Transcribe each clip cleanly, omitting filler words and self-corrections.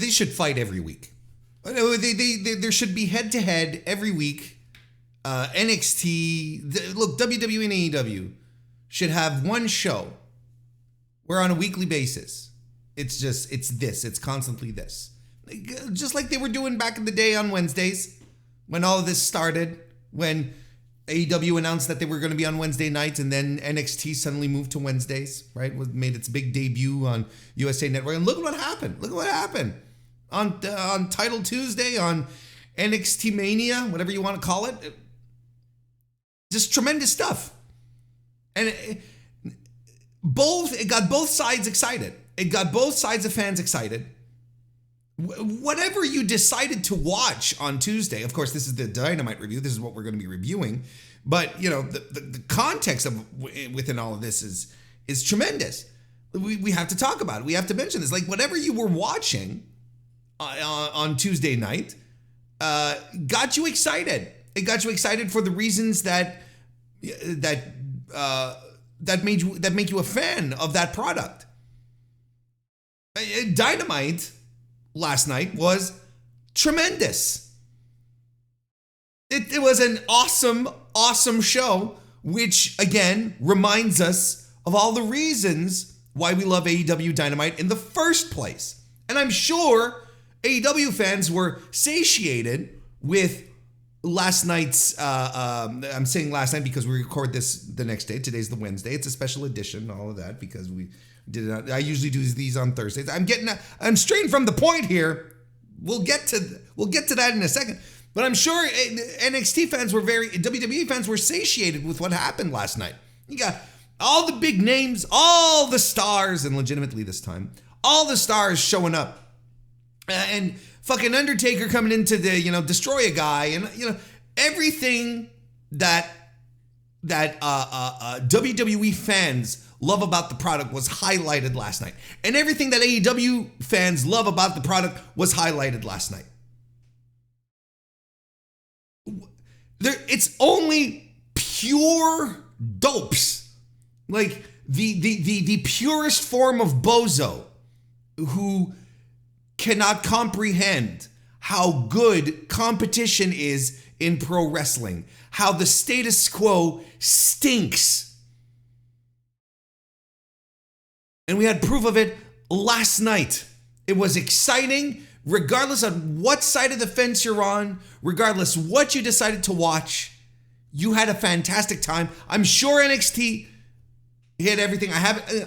They should fight every week. There should be head-to-head every week. NXT, look, WWE and AEW should have one show where on a weekly basis, it's constantly this. Just like they were doing back in the day on Wednesdays when all of this started, when AEW announced that they were going to be on Wednesday nights, and then NXT suddenly moved to Wednesdays, right? Made its big debut on USA Network. And look what happened. Look what happened on Title Tuesday, on NXT Mania, whatever you want to call it. Just tremendous stuff. And it got both sides excited. It got both sides of fans excited. Whatever you decided to watch on Tuesday, of course, this is the Dynamite review. This is what we're going to be reviewing. But, the context of within all of this is tremendous. We have to talk about it. We have to mention this. Like, whatever you were watching on Tuesday night got you excited. It got you excited for the reasons that make you a fan of that product. Dynamite last night was tremendous. It was an awesome show, which again reminds us of all the reasons why we love AEW Dynamite in the first place. And I'm sure AEW fans were satiated with last night's, I'm saying last night because we record this the next day. Today's the Wednesday. It's a special edition, all of that, because we did it. I usually do these on Thursdays. I'm straying from the point here. We'll get to that in a second. But I'm sure NXT fans WWE fans were satiated with what happened last night. You got all the big names, all the stars, and legitimately this time, all the stars showing up. And fucking Undertaker coming into the, destroy a guy, and, everything that WWE fans love about the product was highlighted last night. And everything that AEW fans love about the product was highlighted last night. It's only pure dopes, like the purest form of bozo, who cannot comprehend how good competition is in pro wrestling, how the status quo stinks. And we had proof of it last night. It was exciting, regardless of what side of the fence you're on, regardless what you decided to watch. You had a fantastic time. I'm sure NXT hit everything.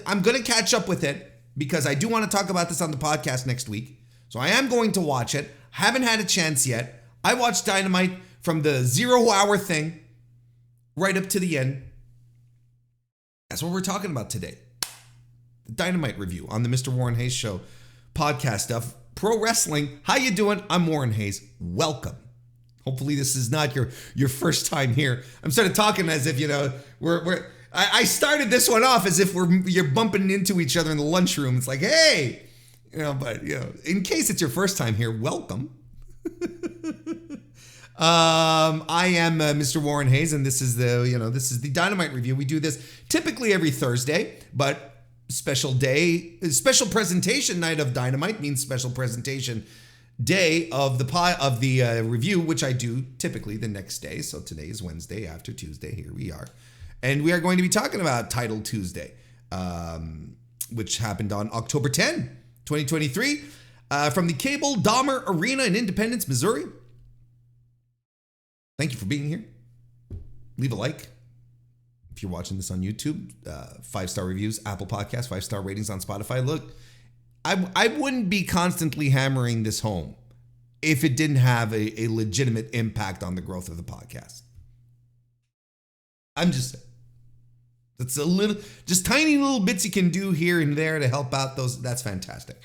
I'm going to catch up with it because I do want to talk about this on the podcast next week. So I am going to watch it. Haven't had a chance yet. I watched Dynamite from the 0 hour thing right up to the end. That's what we're talking about today. The Dynamite review on the MrWarrenHayes Show podcast stuff. Pro wrestling. How you doing? I'm Warren Hayes. Welcome. Hopefully this is not your first time here. I'm sort of talking as if, I started this one off as if you're bumping into each other in the lunchroom. It's like, hey, but in case it's your first time here, welcome. I am Mr. Warren Hayes, and this is the Dynamite review. We do this typically every Thursday, but special presentation night of Dynamite means special presentation day of the review, which I do typically the next day. So today is Wednesday after Tuesday. Here we are, and we are going to be talking about Title Tuesday, which happened on October 10, 2023, from the Cable Dahmer Arena in Independence, Missouri. Thank you for being here. Leave a like if you're watching this on YouTube. 5-star reviews, Apple Podcasts, 5-star ratings on Spotify. Look, I wouldn't be constantly hammering this home if it didn't have a legitimate impact on the growth of the podcast. I'm just saying. That's just tiny little bits you can do here and there to help out those. That's fantastic.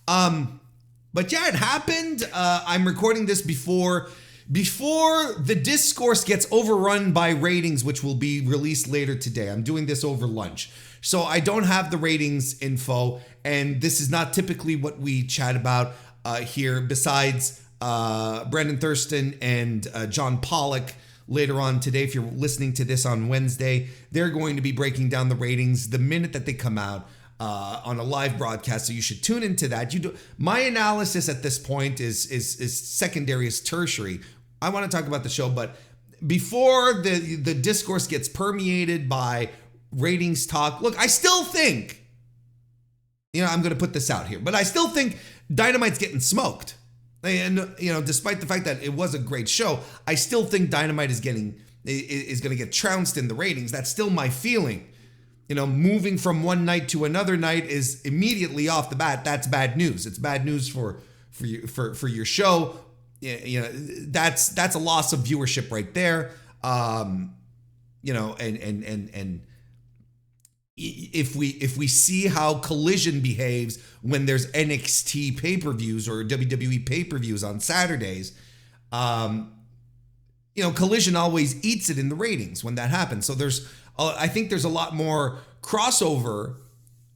But yeah, it happened. I'm recording this before the discourse gets overrun by ratings, which will be released later today. I'm doing this over lunch, so I don't have the ratings info, and this is not typically what we chat about here, besides Brendan Thurston and John Pollock later on today. If you're listening to this on Wednesday, they're going to be breaking down the ratings the minute that they come out. on a live broadcast, so you should tune into that. My analysis at this point is secondary, is tertiary. I want to talk about the show, but before the discourse gets permeated by ratings talk, look, I still think, I'm going to put this out here, but I still think Dynamite's getting smoked. And, despite the fact that it was a great show, I still think Dynamite is going to get trounced in the ratings. That's still my feeling. Moving from one night to another night is immediately off the bat. That's bad news. It's bad news for your show. That's a loss of viewership right there. And if we see how Collision behaves when there's NXT pay-per-views or WWE pay-per-views on Saturdays, Collision always eats it in the ratings when that happens. So I think there's a lot more crossover.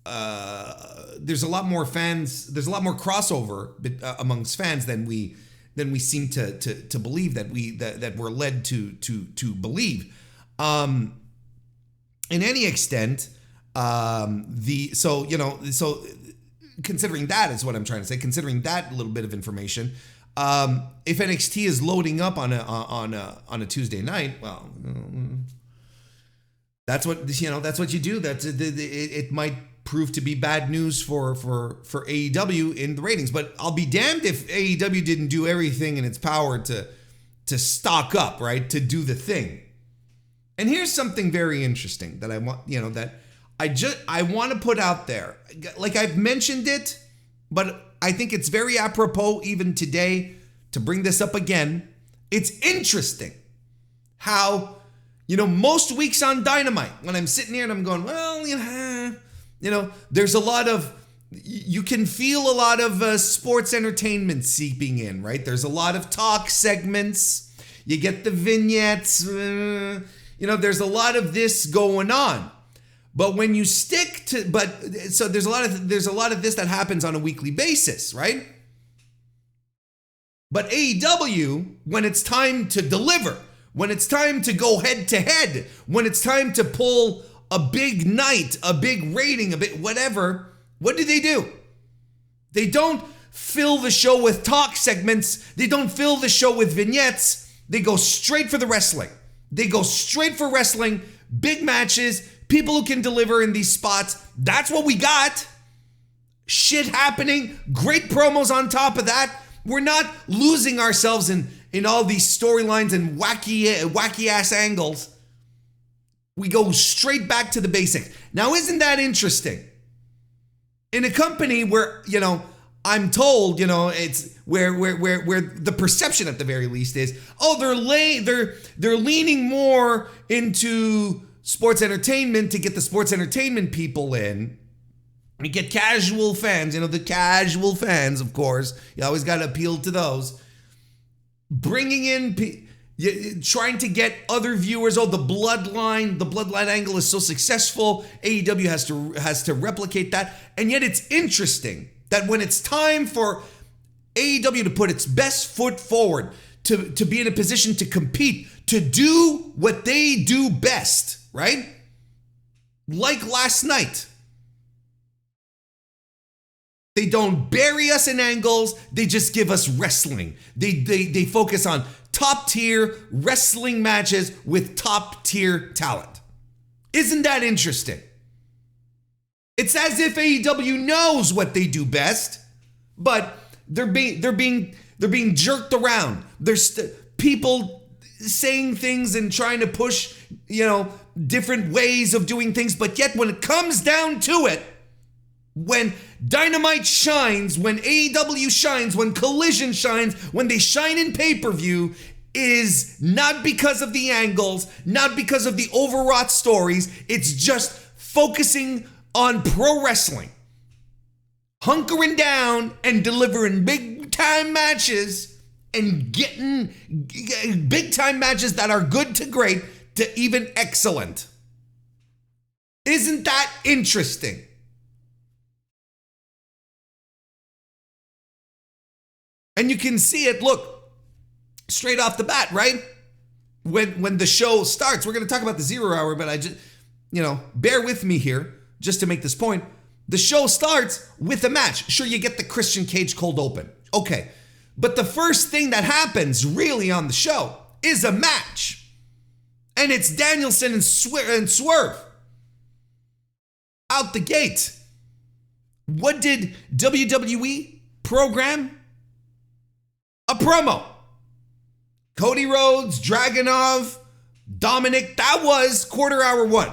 There's a lot more fans. There's a lot more crossover amongst fans than we seem to believe, that we're led to believe. In any extent, so considering that is what I'm trying to say. Considering that little bit of information, if NXT is loading up on a Tuesday night, well, that's what you do. It might prove to be bad news for AEW in the ratings. But I'll be damned if AEW didn't do everything in its power to stock up, right, to do the thing. And here's something very interesting that I want, that I want to put out there. Like I've mentioned it, but I think it's very apropos even today to bring this up again. It's interesting how, most weeks on Dynamite, when I'm sitting here and I'm going, well, there's a lot of, you can feel a lot of sports entertainment seeping in, right? There's a lot of talk segments. You get the vignettes. There's a lot of this going on. But when you stick to, so there's a lot of this that happens on a weekly basis, right? But AEW, when it's time to deliver, when it's time to go head to head, when it's time to pull a big night, a big rating, a bit whatever, what do? They don't fill the show with talk segments. They don't fill the show with vignettes. They go straight for the wrestling. They go straight for wrestling, big matches, people who can deliver in these spots. That's what we got. Shit happening, great promos on top of that. We're not losing ourselves in all these storylines and wacky ass angles. We go straight back to the basics. Now, isn't that interesting? In a company where, I'm told, it's where the perception at the very least is, they're leaning more into sports entertainment to get the sports entertainment people in. We get casual fans, the casual fans, of course. You always got to appeal to those. Bringing in, trying to get other viewers. Oh, the bloodline angle is so successful. AEW has to replicate that. And yet it's interesting that when it's time for AEW to put its best foot forward, to be in a position to compete, to do what they do best, right? Like last night. They don't bury us in angles. They just give us wrestling. They focus on top tier wrestling matches with top tier talent. Isn't that interesting? It's as if AEW knows what they do best, but they're being jerked around. There's people saying things and trying to push, different ways of doing things, but yet when it comes down to it, when Dynamite shines, when AEW shines, when Collision shines, when they shine in pay-per-view, is not because of the angles, not because of the overwrought stories. It's just focusing on pro wrestling. Hunkering down and delivering big-time matches and getting big-time matches that are good to great to even excellent. Isn't that interesting? And you can see it, look, straight off the bat, right? When the show starts, we're going to talk about the 0 hour, but I just, bear with me here just to make this point. The show starts with a match. Sure, you get the Christian Cage cold open. Okay. But the first thing that happens really on the show is a match. And it's Danielson and Swerve. Out the gate. What did WWE program? A promo. Cody Rhodes, Dragunov, Dominic. That was quarter hour one.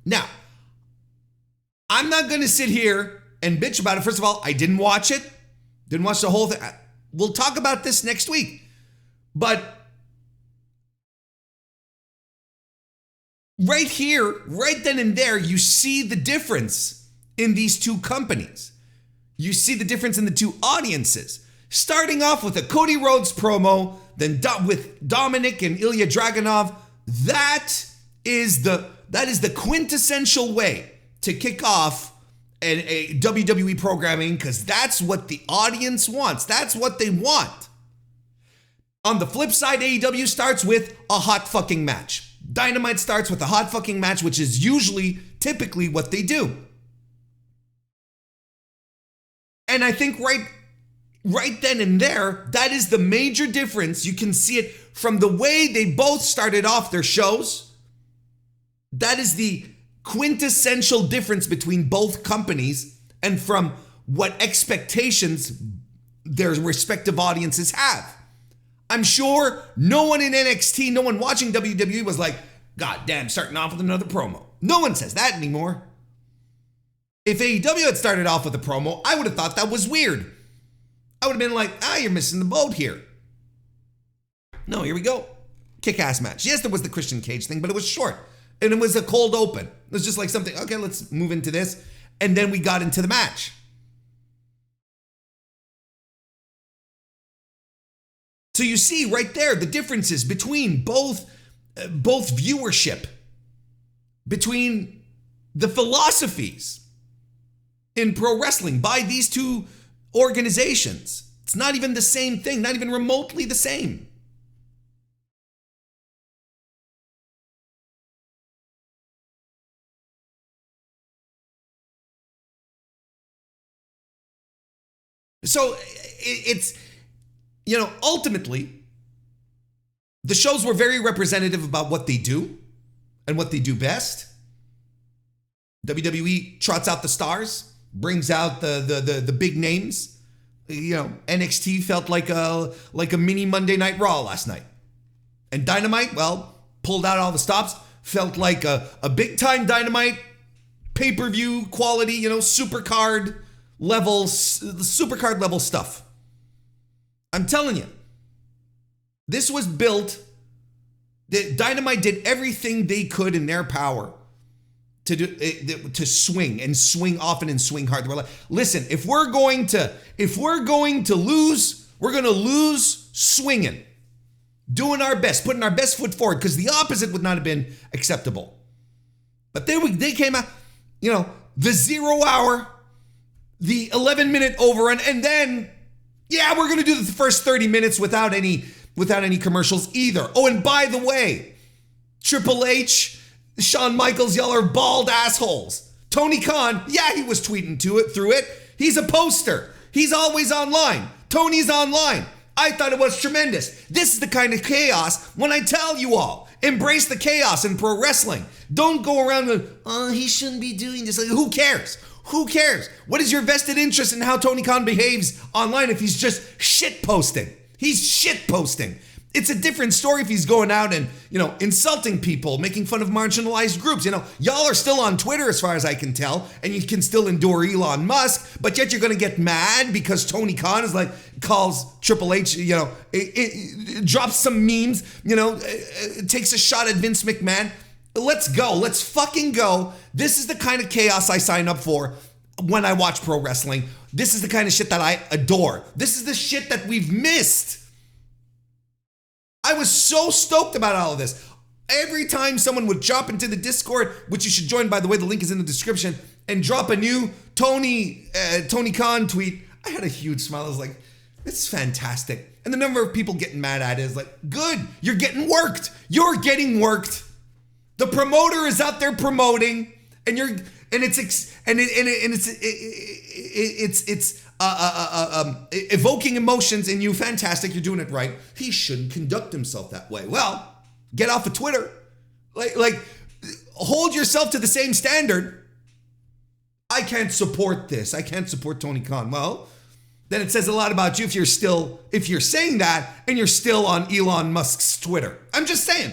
Now, I'm not going to sit here and bitch about it. First of all, I didn't watch it. Didn't watch the whole thing. We'll talk about this next week. But right here, right then and there, you see the difference in these two companies. You see the difference in the two audiences. Starting off with a Cody Rhodes promo, then with Dominic and Ilya Dragunov. That is the quintessential way to kick off a WWE programming, because that's what the audience wants. That's what they want. On the flip side, AEW starts with a hot fucking match. Dynamite starts with a hot fucking match, which is typically what they do. And I think right then and there, that is the major difference. You can see it from the way they both started off their shows. That is the quintessential difference between both companies, and from what expectations their respective audiences have. I'm sure no one in NXT, no one watching WWE was like, God damn, starting off with another promo. No one says that anymore. If AEW had started off with a promo, I would have thought that was weird. I would have been like, you're missing the boat here. No, here we go. Kick-ass match. Yes, there was the Christian Cage thing, but it was short. And it was a cold open. It was just like something, okay, let's move into this. And then we got into the match. So you see right there the differences between both viewership, between the philosophies in pro wrestling by these two organizations. It's not even the same thing, not even remotely the same. So it's, ultimately, the shows were very representative about what they do and what they do best. WWE trots out the stars, brings out the big names. NXT felt like a mini Monday Night Raw last night. And Dynamite, pulled out all the stops, felt like a big time Dynamite, pay-per-view quality, supercard level stuff. I'm telling you, this was built. Dynamite did everything they could in their power to swing often and swing hard. They were like, listen, if we're going to lose, we're going to lose swinging, doing our best, putting our best foot forward, because the opposite would not have been acceptable. But they came out, the 0 hour, the 11-minute overrun, and then, we're going to do the first 30 minutes without any commercials either. Oh, and by the way, Triple H, Shawn Michaels, y'all are bald assholes. Tony Khan, he was tweeting through it. He's a poster. He's always online. Tony's online. I thought it was tremendous. This is the kind of chaos when I tell you all, embrace the chaos in pro wrestling. Don't go around going, he shouldn't be doing this. Like, who cares? Who cares? What is your vested interest in how Tony Khan behaves online if he's just shit posting? He's shit posting. It's a different story if he's going out and, insulting people, making fun of marginalized groups. Y'all are still on Twitter as far as I can tell, and you can still endure Elon Musk, but yet you're going to get mad because Tony Khan is calls Triple H, drops some memes, takes a shot at Vince McMahon. Let's go. Let's fucking go. This is the kind of chaos I sign up for when I watch pro wrestling. This is the kind of shit that I adore. This is the shit that we've missed. I was so stoked about all of this. Every time someone would drop into the Discord, which you should join, by the way, the link is in the description, and drop a new Tony Khan tweet, I had a huge smile. I was like, this is fantastic. And the number of people getting mad at it is like, good, you're getting worked. You're getting worked. The promoter is out there promoting. and it's evoking emotions in you. Fantastic, you're doing it right. He shouldn't conduct himself that way. Well, get off of Twitter. Like hold yourself to the same standard. I can't support this. I can't support Tony Khan. Well, then it says a lot about you if you're saying that and you're still on Elon Musk's Twitter. I'm just saying.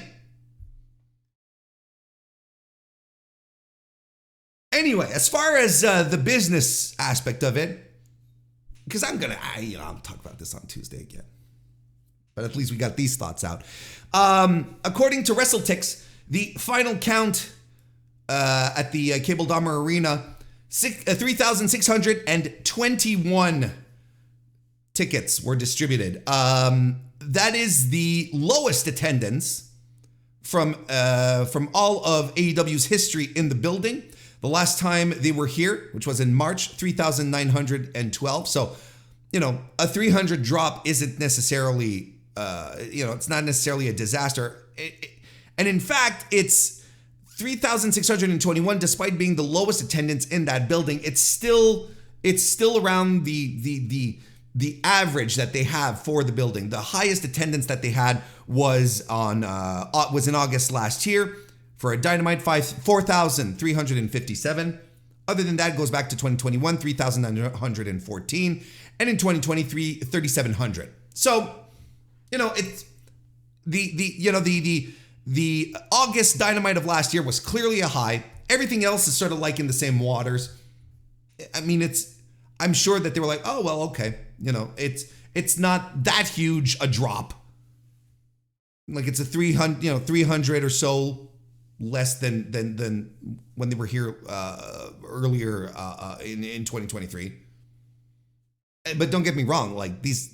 Anyway, as far as the business aspect of it, because I'll talk about this on Tuesday again. But at least we got these thoughts out. According to WrestleTix, the final count at the Cable Dahmer Arena, 3,621 tickets were distributed. That is the lowest attendance from all of AEW's history in the building. The last time they were here, which was in March, 3,912. So, a 300 drop isn't necessarily, it's not necessarily a disaster. And in fact, it's 3,621, despite being the lowest attendance in that building. It's still around the average that they have for the building. The highest attendance that they had was in August last year for a Dynamite, 4,357. Other than that, it goes back to 2021, 3,914, and in 2023, 3,700. So, it's the August Dynamite of last year was clearly a high. Everything else is sort of like in the same waters. I mean, I'm sure that they were like, oh, well, okay. It's not that huge a drop. Like it's a 300 or so less than when they were here earlier in 2023. But don't get me wrong, like these,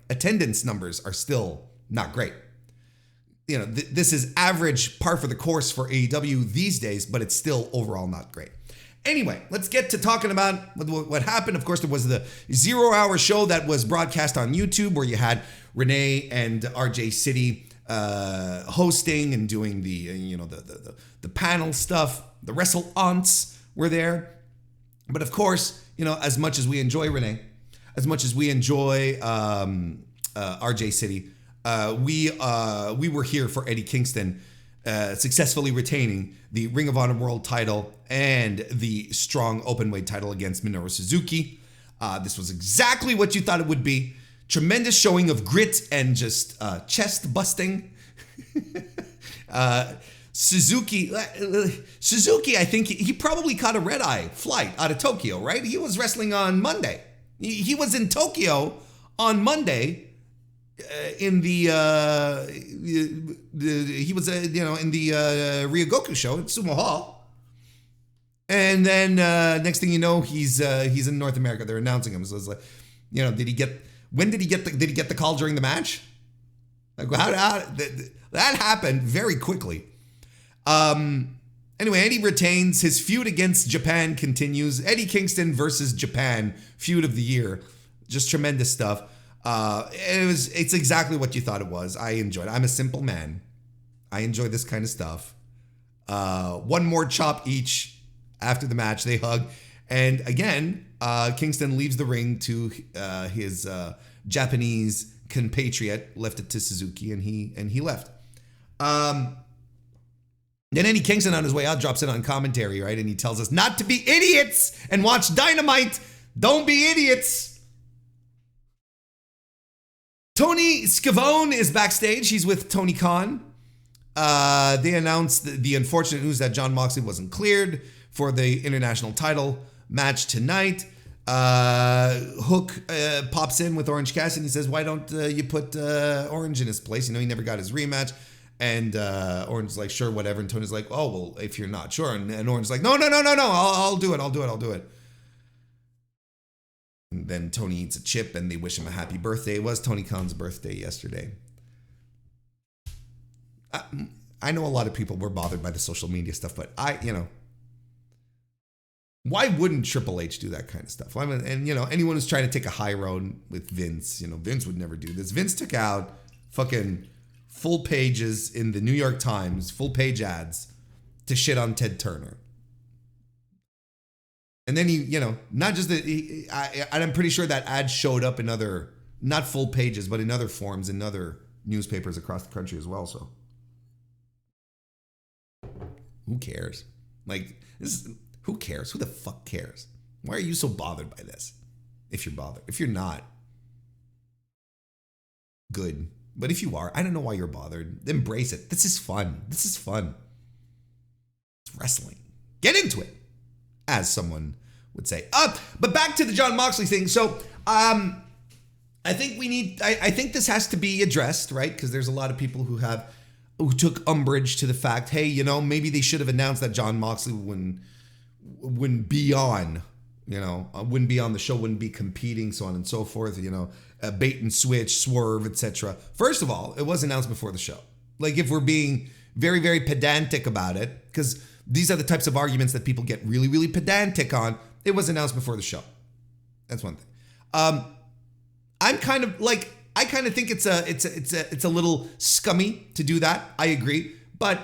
attendance numbers are still not great. This is average par for the course for AEW these days, but it's still overall not great. Anyway, let's get to talking about what happened. Of course, there was the 0-hour show that was broadcast on YouTube where you had Renee and RJ City hosting and doing the panel stuff. The Wrestle Aunts were there. But of course, as much as we enjoy Renee, as much as we enjoy RJ City, we were here for Eddie Kingston successfully retaining the Ring of Honor World title and the Strong Openweight title against Minoru Suzuki. This was exactly what you thought it would be. Tremendous showing of grit and just chest busting. Suzuki, I think he probably caught a red-eye flight out of Tokyo, right? He was wrestling on Monday. He was in Tokyo on Monday. In the Ryogoku show at Sumo Hall, and then next thing you know, he's in North America. They're announcing him. So it's like, did he get the call during the match? Like how that happened very quickly. Anyway, Eddie retains. His feud against Japan continues. Eddie Kingston versus Japan, feud of the year. Just tremendous stuff. It's exactly what you thought it was. I enjoyed it. I'm a simple man. I enjoy this kind of stuff. One more chop each after the match. They hug. And again, Kingston leaves the ring to his Japanese compatriot, left it to Suzuki, and he left. Then Eddie Kingston on his way out drops in on commentary, right? And he tells us not to be idiots and watch Dynamite. Don't be idiots. Tony Schiavone is backstage. He's with Tony Khan. They announced the unfortunate news that Jon Moxley wasn't cleared for the international title match tonight. Hook pops in with Orange Cassidy and he says, why don't you put Orange in his place? He never got his rematch. And Orange is like, sure, whatever. And Tony's like, oh, well, if you're not sure. And Orange is like, no, I'll do it. And then Tony eats a chip and they wish him a happy birthday. It was Tony Khan's birthday yesterday. I know a lot of people were bothered by the social media stuff, but why wouldn't Triple H do that kind of stuff? And anyone who's trying to take a high road with Vince, Vince would never do this. Vince took out fucking full pages in the New York Times, full page ads to shit on Ted Turner. And then not just I'm pretty sure that ad showed up in other, not full pages, but in other forms, in other newspapers across the country as well. So who cares? Like, who cares? Who the fuck cares? Why are you so bothered by this? If you're bothered. If you're not, good. But if you are, I don't know why you're bothered. Embrace it. This is fun. This is fun. It's wrestling. Get into it, as someone would say. But back to the Jon Moxley thing. So, I think this has to be addressed, right? Because there's a lot of people who took umbrage to the fact, hey, maybe they should have announced that Jon Moxley wouldn't be on, wouldn't be on the show, wouldn't be competing, so on and so forth, bait and switch, swerve, etc. First of all, it was announced before the show. Like, if we're being very, very pedantic about it, because these are the types of arguments that people get really, really pedantic on, it was announced before the show. That's one thing. I kind of think it's a little scummy to do that. I agree, but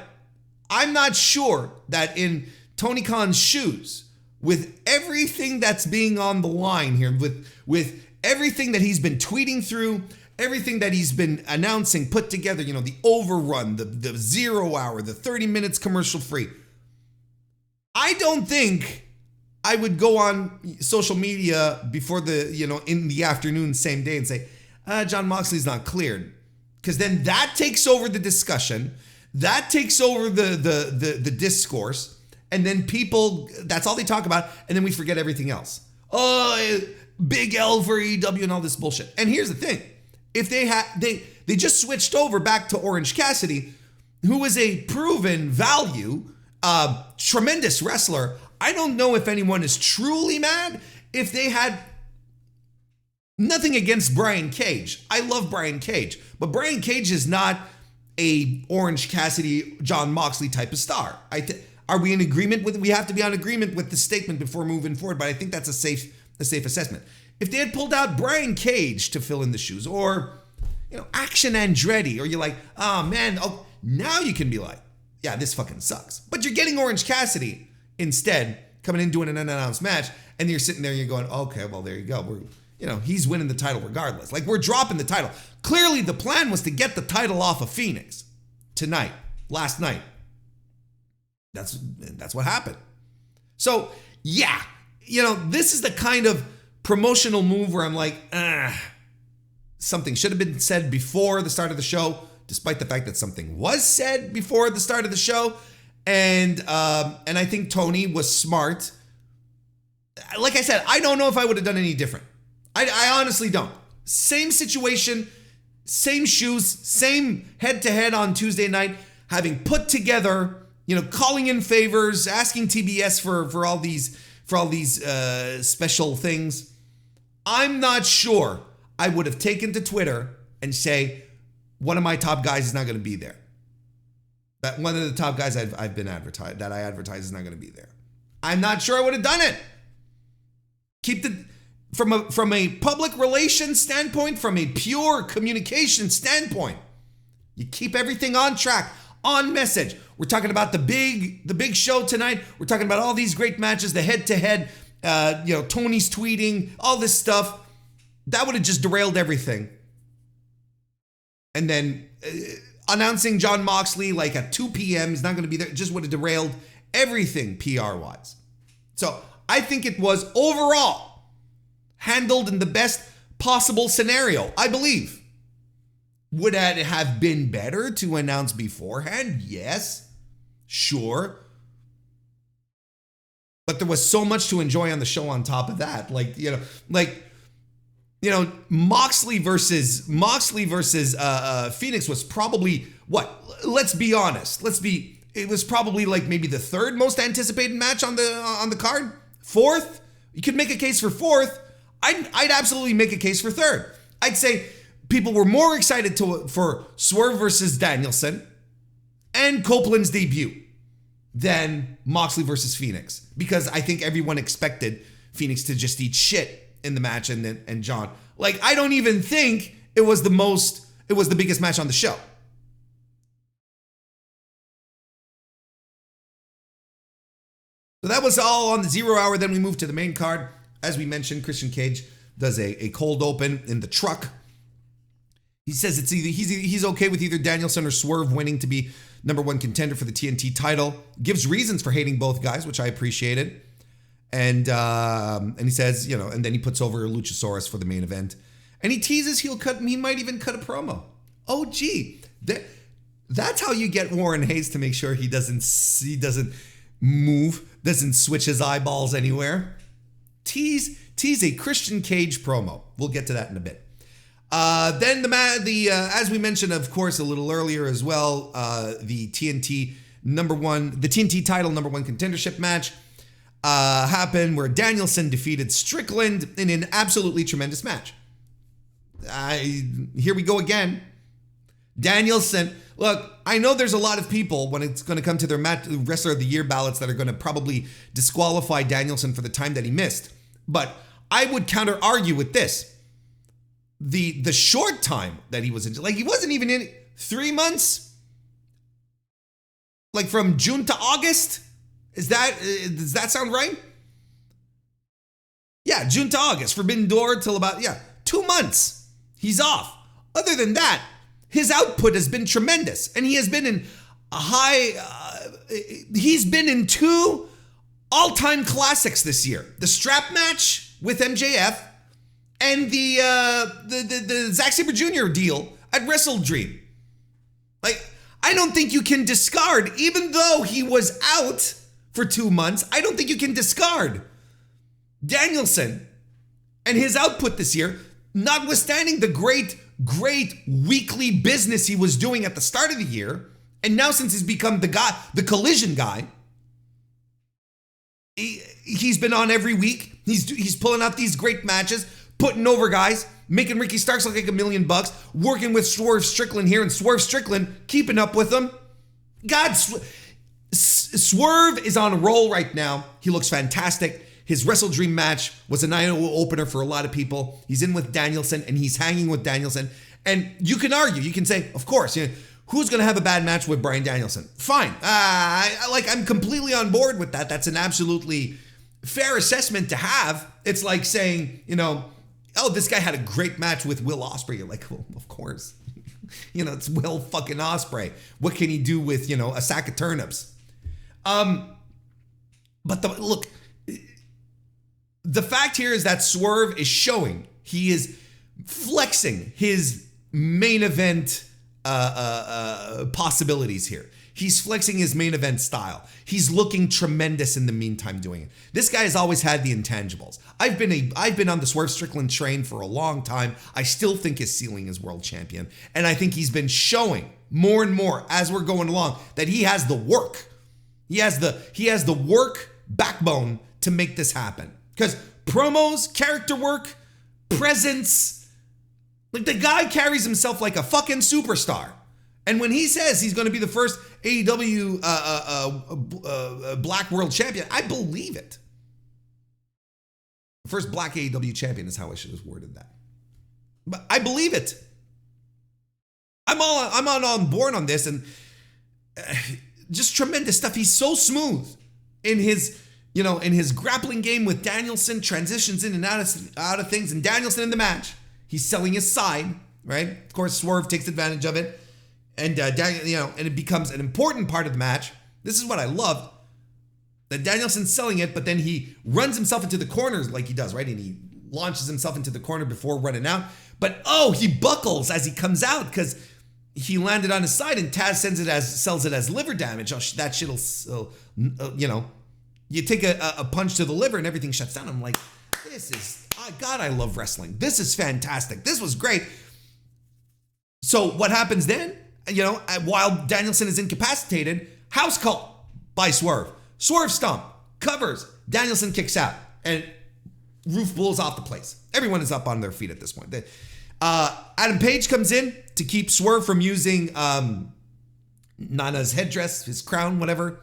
I'm not sure that in Tony Khan's shoes, with everything that's being on the line here, with everything that he's been tweeting through, everything that he's been announcing, put together, the overrun, the 0 hour, the 30 minutes commercial free. I don't think I would go on social media before in the afternoon, same day, and say, Jon Moxley's not cleared. Because then that takes over the discussion. That takes over the discourse. And then people, that's all they talk about. And then we forget everything else. Oh, big L for AEW and all this bullshit. And here's the thing. If they just switched over back to Orange Cassidy, who is a proven value, tremendous wrestler. I don't know if anyone is truly mad if they had nothing against Brian Cage. I love Brian Cage, but Brian Cage is not a Orange Cassidy, Jon Moxley type of star. Are we in agreement with? We have to be on agreement with the statement before moving forward, but I think that's a safe assessment. If they had pulled out Brian Cage to fill in the shoes, or Action Andretti, or you're like, oh man, now you can be like, yeah, this fucking sucks. But you're getting Orange Cassidy instead, coming in doing an unannounced match, and you're sitting there and you're going, okay, well, there you go. He's winning the title regardless. Like, we're dropping the title. Clearly, the plan was to get the title off of Phoenix last night. That's what happened. So, yeah, this is the kind of promotional move where I'm like, something should have been said before the start of the show, despite the fact that something was said before the start of the show. And I think Tony was smart. Like I said, I don't know if I would have done any different. I honestly don't. Same situation, same shoes, same head-to-head on Tuesday night, having put together, calling in favors, asking TBS for all these special things. I'm not sure I would have taken to Twitter and say, one of my top guys is not going to be there. That one of the top guys I've been advertised, that I advertise, is not going to be there. I'm not sure I would have done it. From a public relations standpoint, from a pure communication standpoint, you keep everything on track, on message. We're talking about the big show tonight. We're talking about all these great matches, the head-to-head, Tony's tweeting, all this stuff. That would have just derailed everything. And then announcing Jon Moxley like at 2 p.m. he's not going to be there, just would have derailed everything PR-wise. So I think it was overall handled in the best possible scenario, I believe. Would it have been better to announce beforehand? Yes, sure. But there was so much to enjoy on the show on top of that. Moxley versus Phoenix was probably what? Let's be honest. It was probably like maybe the third most anticipated match on the card. Fourth? You could make a case for fourth. I'd absolutely make a case for third. I'd say people were more excited for Swerve versus Danielson and Copeland's debut than Moxley versus Phoenix, because I think everyone expected Phoenix to just eat shit in the match, and John. Like, I don't even think it was the biggest match on the show. So that was all on the 0 hour. Then we moved to the main card. As we mentioned, Christian Cage does a cold open in the truck. He says he's okay with either Danielson or Swerve winning to be #1 contender for the TNT title. Gives reasons for hating both guys, which I appreciated. And he says, and then he puts over Luchasaurus for the main event. And he teases he might even cut a promo. Oh, gee. That's how you get Warren Hayes to make sure he doesn't move, doesn't switch his eyeballs anywhere. Tease a Christian Cage promo. We'll get to that in a bit. Then as we mentioned, of course, a little earlier as well, the TNT title #1 contendership match happened where Danielson defeated Strickland in an absolutely tremendous match. Here we go again. Danielson, look, I know there's a lot of people when it's going to come to their Wrestler of the Year ballots that are going to probably disqualify Danielson for the time that he missed. But I would counter argue with this. The short time that he was in, he wasn't even in 3 months, from June to August. Does that sound right? Yeah, June to August, Forbidden Door till about 2 months. He's off. Other than that, his output has been tremendous, and he has been in he's been in 2 all-time classics this year: the strap match with MJF. And the Zack Sabre Jr. deal at Wrestle Dream. I don't think you can discard, even though he was out for 2 months, I don't think you can discard Danielson and his output this year, notwithstanding the great weekly business he was doing at the start of the year. And now since he's become the collision guy, he's been on every week. He's pulling out these great matches, putting over guys, making Ricky Starks look like $1 million, working with Swerve Strickland here, and Swerve Strickland keeping up with him. God, Swerve is on a roll right now. He looks fantastic. His Wrestle Dream match was a night opener for a lot of people. He's in with Danielson, and he's hanging with Danielson. And you can argue, you can say, of course, who's going to have a bad match with Bryan Danielson? Fine. I'm completely on board with that. That's an absolutely fair assessment to have. It's like saying, oh, this guy had a great match with Will Ospreay. You're like, well, of course. It's Will fucking Ospreay. What can he do with, a sack of turnips? But look, the fact here is that Swerve is showing, he is flexing his main event possibilities here. He's flexing his main event style. He's looking tremendous in the meantime doing it. This guy has always had the intangibles. I've been on the Swerve Strickland train for a long time. I still think his ceiling is world champion. And I think he's been showing more and more as we're going along that he has the work. He has the work backbone to make this happen. Because promos, character work, presence, the guy carries himself like a fucking superstar. And when he says he's going to be the first AEW Black World Champion, I believe it. The first Black AEW Champion is how I should have worded that. But I believe it. I'm on board on this, and just tremendous stuff. He's so smooth in his grappling game with Danielson, transitions in and out of things, and Danielson in the match. He's selling his side, right? Of course, Swerve takes advantage of it. And and it becomes an important part of the match. This is what I love, that Danielson's selling it, but then he runs himself into the corners like he does, right? And he launches himself into the corner before running out. But he buckles as he comes out because he landed on his side, and Taz sells it as liver damage. Oh, that shit'll, you take a punch to the liver and everything shuts down. I'm like, God, I love wrestling. This is fantastic. This was great. So what happens then? While Danielson is incapacitated, house call by Swerve. Swerve stomp, covers, Danielson kicks out, and roof blows off the place. Everyone is up on their feet at this point. Adam Page comes in to keep Swerve from using Nana's headdress, his crown, whatever.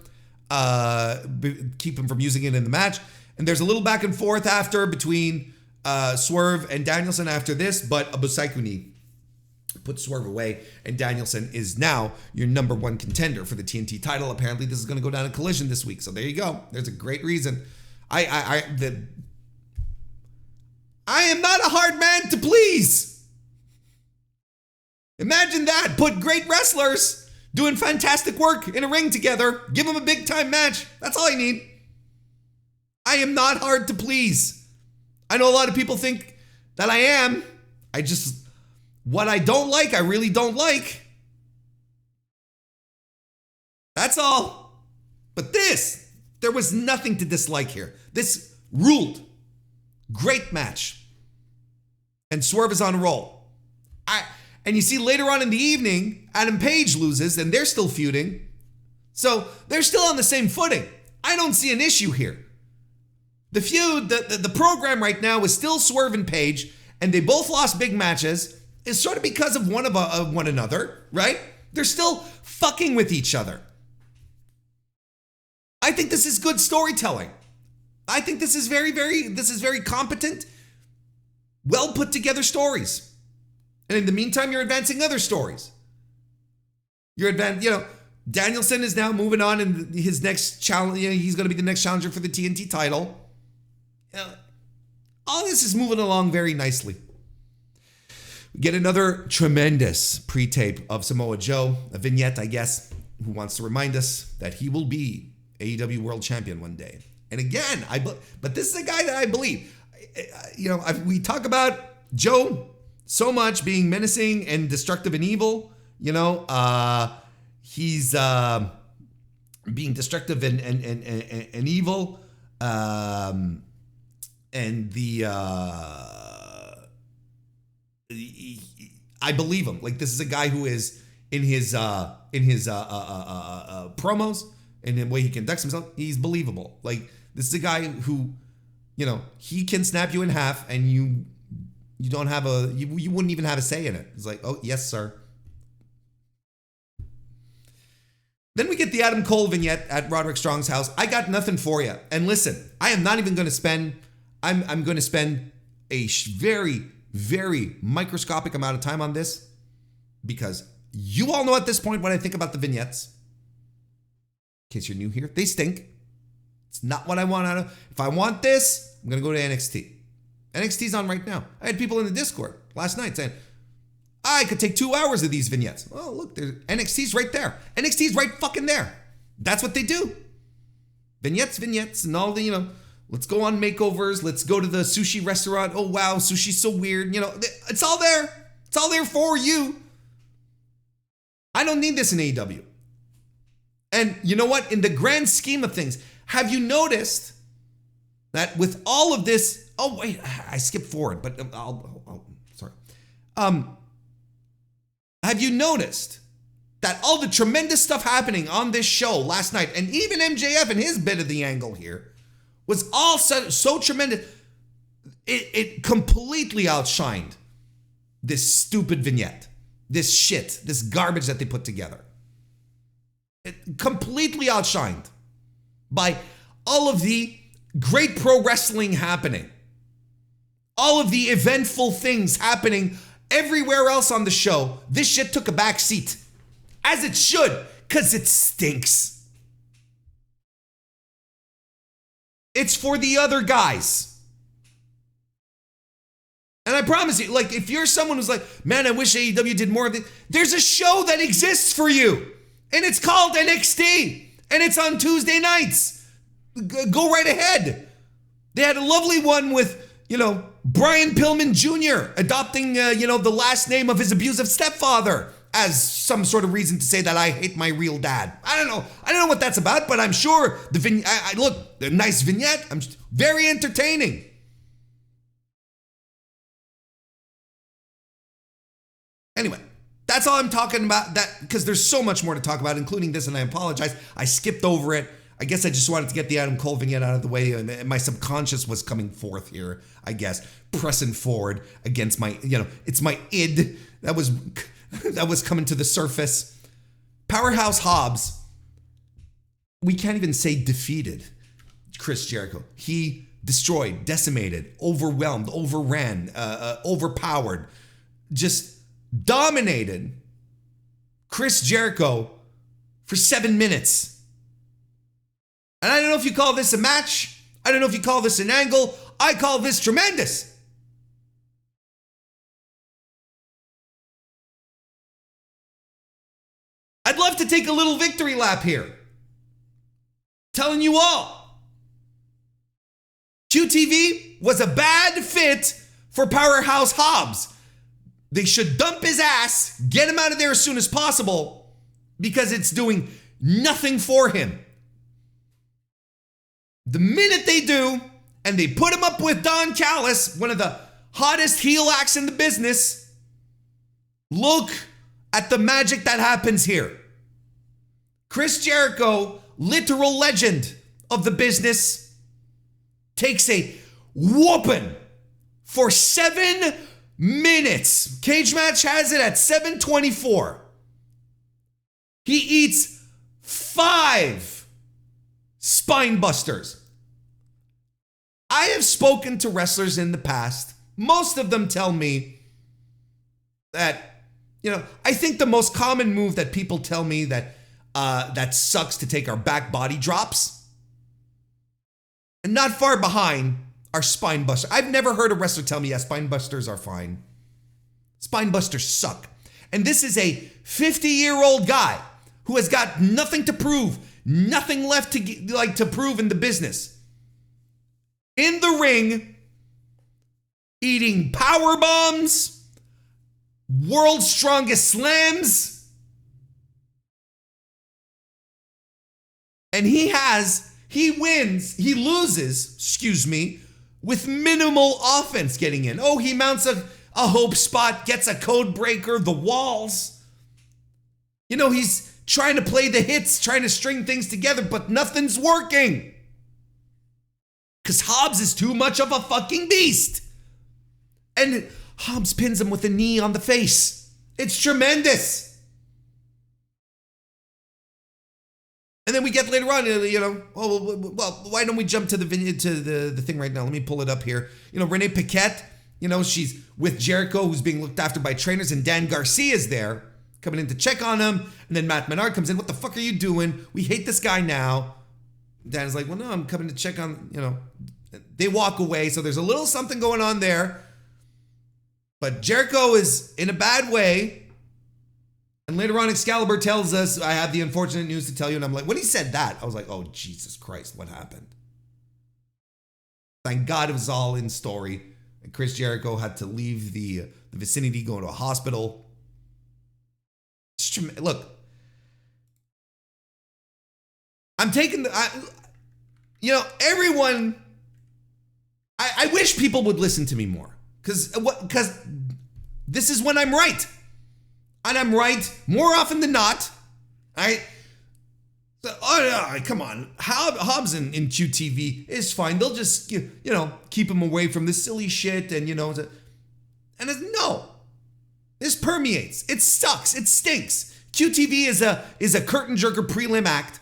Keep him from using it in the match. And there's a little back and forth after between Swerve and Danielson after this, but a Busaikuni put Swerve away, and Danielson is now your number one contender for the TNT title. Apparently, this is going to go down a Collision this week. So there you go. There's a great reason. I am not a hard man to please. Imagine that. Put great wrestlers doing fantastic work in a ring together. Give them a big time match. That's all I need. I am not hard to please. I know a lot of people think that I am. What I don't like, I really don't like. That's all. But there was nothing to dislike here. This ruled. Great match. And Swerve is on a roll. And you see later on in the evening, Adam Page loses and they're still feuding. So they're still on the same footing. I don't see an issue here. The feud, the program right now is still Swerve and Page, and they both lost big matches. It's sort of because of one another, right? They're still fucking with each other. I think this is good storytelling. I think this is very competent, well put together stories. And in the meantime, you're advancing other stories. Danielson is now moving on in his next challenge. He's going to be the next challenger for the TNT title. All this is moving along very nicely. We get another tremendous pre-tape of Samoa Joe, a vignette, I guess, who wants to remind us that he will be AEW World Champion one day. And again, but this is a guy that I believe. We talk about Joe so much being menacing and destructive and evil. He's being destructive and evil. I believe him. Like, this is a guy who is in his promos and the way he conducts himself, he's believable. Like, this is a guy who, he can snap you in half and you don't have you wouldn't even have a say in it. It's like, oh, yes, sir. Then we get the Adam Cole vignette at Roderick Strong's house. I got nothing for you. And listen, I am not even going to spend, I'm going to spend a very, very microscopic amount of time on this because you all know at this point what I think about the vignettes. In case you're new here, they stink. It's not what I want out of. If I want this, I'm going to go to NXT. NXT's on right now. I had people in the Discord last night saying, I could take 2 hours of these vignettes. Oh, look, NXT's right there. NXT's right fucking there. That's what they do. Vignettes, and all the, let's go on makeovers. Let's go to the sushi restaurant. Oh, wow, sushi's so weird. It's all there. It's all there for you. I don't need this in AEW. And you know what? In the grand scheme of things, have you noticed that with all of this, oh, wait, I skipped forward, but sorry. Have you noticed that all the tremendous stuff happening on this show last night, and even MJF and his bit of the angle here, was all so tremendous, it completely outshined this stupid vignette, this shit, this garbage that they put together. It completely outshined by all of the great pro wrestling happening, all of the eventful things happening everywhere else on the show. This shit took a back seat, as it should, because it stinks. It's for the other guys. And I promise you, like, if you're someone who's like, man, I wish AEW did more of it, there's a show that exists for you. And it's called NXT. And it's on Tuesday nights. Go right ahead. They had a lovely one with, Brian Pillman Jr. adopting, the last name of his abusive stepfather as some sort of reason to say that I hate my real dad. I don't know what that's about, but I'm sure look, the nice vignette. I'm just very entertaining. Anyway, that's all I'm talking about. That because there's so much more to talk about, including this, and I apologize. I skipped over it. I guess I just wanted to get the Adam Cole vignette out of the way, and my subconscious was coming forth here, I guess, pressing forward against my, it's my id that was coming to the surface. Powerhouse Hobbs, we can't even say defeated Chris Jericho. He destroyed, decimated, overwhelmed, overran, overpowered, just dominated Chris Jericho for 7 minutes. And I don't know if you call this a match. I don't know if you call this an angle. I call this tremendous. I'd love to take a little victory lap here. Telling you all. QTV was a bad fit for Powerhouse Hobbs. They should dump his ass, get him out of there as soon as possible, because it's doing nothing for him. The minute they do, and they put him up with Don Callis, one of the hottest heel acts in the business, look at the magic that happens here. Chris Jericho, literal legend of the business, takes a whooping for 7 minutes. Cage Match has it at 7:24. He eats 5 spine busters. I have spoken to wrestlers in the past. Most of them tell me that, I think the most common move that people tell me that sucks to take are back body drops. And not far behind are spine busters. I've never heard a wrestler tell me, yeah, spine busters are fine. Spine busters suck. And this is a 50-year-old guy who has got nothing to prove, nothing left to prove in the business. In the ring, eating power bombs, world's strongest slams, and he loses, with minimal offense getting in. Oh, he mounts a hope spot, gets a code breaker, the walls. He's trying to play the hits, trying to string things together, but nothing's working. Because Hobbs is too much of a fucking beast. And Hobbs pins him with a knee on the face. It's tremendous. And then we get later on, why don't we jump to the thing right now? Let me pull it up here. Renee Paquette, she's with Jericho, who's being looked after by trainers, and Dan Garcia's there, coming in to check on him. And then Matt Menard comes in. What the fuck are you doing? We hate this guy now. Dan's like, well, no, I'm coming to check on, They walk away, so there's a little something going on there. But Jericho is in a bad way. And later on, Excalibur tells us, I have the unfortunate news to tell you. And I'm like, when he said that, I was like, oh, Jesus Christ, what happened? Thank God it was all in story. And Chris Jericho had to leave the vicinity, go to a hospital. Look, I'm taking everyone, I wish people would listen to me more. Because this is when I'm right. And I'm right more often than not. Come on. Hobbs in QTV is fine. They'll just, keep him away from this silly shit. And, no. This permeates. It sucks. It stinks. QTV is a curtain jerker prelim act.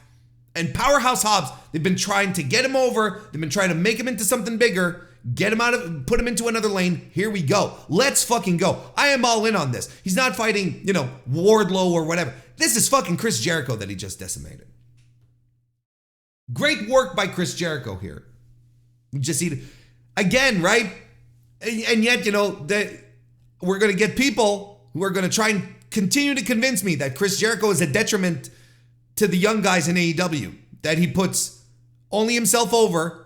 And Powerhouse Hobbs, they've been trying to get him over. They've been trying to make him into something bigger. Get him put him into another lane. Here we go. Let's fucking go. I am all in on this. He's not fighting, Wardlow or whatever. This is fucking Chris Jericho that he just decimated. Great work by Chris Jericho here. Just again, right? And yet, that we're going to get people who are going to try and continue to convince me that Chris Jericho is a detriment to the young guys in AEW. That he puts only himself over.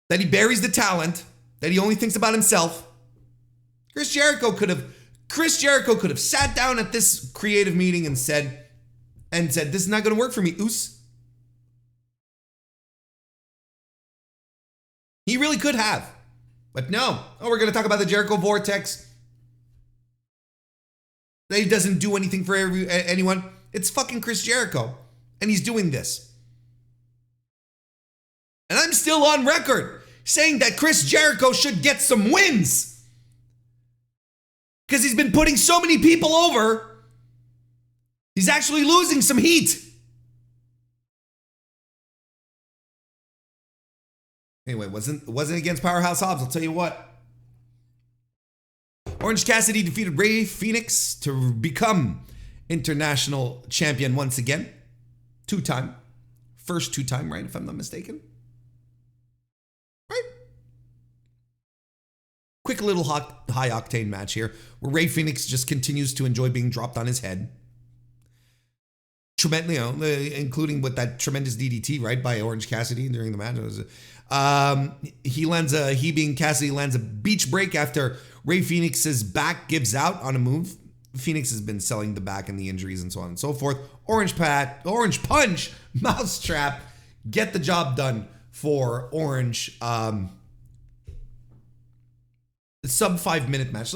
That he buries the talent, that he only thinks about himself. Chris Jericho could have sat down at this creative meeting and said, this is not going to work for me, oos. He really could have. But no. Oh, we're going to talk about the Jericho Vortex. That he doesn't do anything for anyone. It's fucking Chris Jericho. And he's doing this. And I'm still on record saying that Chris Jericho should get some wins. Because he's been putting so many people over. He's actually losing some heat. Anyway, it wasn't against Powerhouse Hobbs, I'll tell you what. Orange Cassidy defeated Rey Fenix to become international champion once again. Two-time. First two-time, right? If I'm not mistaken. Right? Quick little high-octane match here where Rey Fenix just continues to enjoy being dropped on his head. Including with that tremendous DDT, right, by Orange Cassidy during the match. He being Cassidy lands a beach break after Rey Fenix's back gives out on a move. Phoenix has been selling the back and the injuries and so on and so forth. Orange Punch, Mousetrap, get the job done for Orange. Sub 5 minute match,